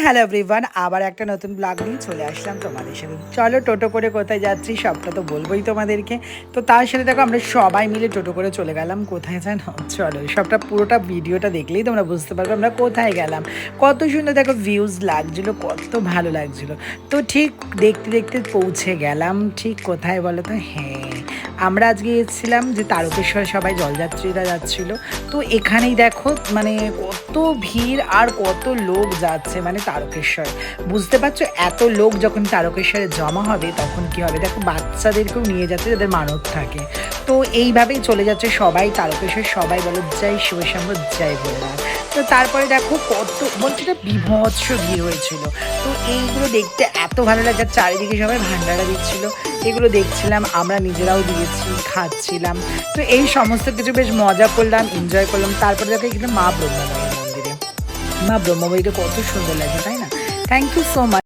Hello everyone, আবার একটা নতুন ব্লগ নিয়ে চলে আসলাম তোমাদের সাথে। চলো টোটো করে কোথায় যাচ্ছি সবটা তো বলবোই তোমাদেরকে। তো তার সাথে দেখো আমরা সবাই মিলে টোটো করে চলে গেলাম কোথায় জানো। চলো সবটা পুরোটা ভিডিওটা দেখলেই তোমরা বুঝতে পারবে আমরা কোথায় গেলাম। কত সুন্দর দেখো ভিউজ লাগছিল, কত ভালো লাগছিল। তো ঠিক দেখতে দেখতে পৌঁছে গেলাম ঠিক কোথায় বলো তো। হ্যাঁ, আমরা আজকে এসেছিলাম যে তারকেশ্বর, সবাই জলযাত্রীরা যাচ্ছিল। তো এখানেই দেখো মানে কত ভিড় আর কত লোক যাচ্ছে মানে তারকেশ্বর। বুঝতে পারছো, এত লোক যখন তারকেশ্বরে জমা হবে তখন কি হবে। দেখো বাচ্চাদেরকেও নিয়ে যাচ্ছে যাদের মানত থাকে। তো এইভাবেই চলে যাচ্ছে সবাই তারকেশ্বর, সবাই বলো জয় শিবশম্ভ জয় ভোলেনাথ। তো তারপরে দেখো কত বলছি না বিভৎস ভিড় হয়েছিল। তো এইগুলো দেখতে এত ভালো লাগে, চারিদিকে সবাই ভান্ডারা দিচ্ছিল, এগুলো দেখছিলাম, আমরা নিজেরাও দিয়েছি, খাচ্ছিলাম। তো এই সমস্ত কিছু বেশ মজা করলাম, এনজয় করলাম। তারপরে দেখো এখানে মা ব্রহ্মময়ীর মন্দিরে, মা ব্রহ্মময়ীটা কত সুন্দর লাগে তাই না। Thank you so much.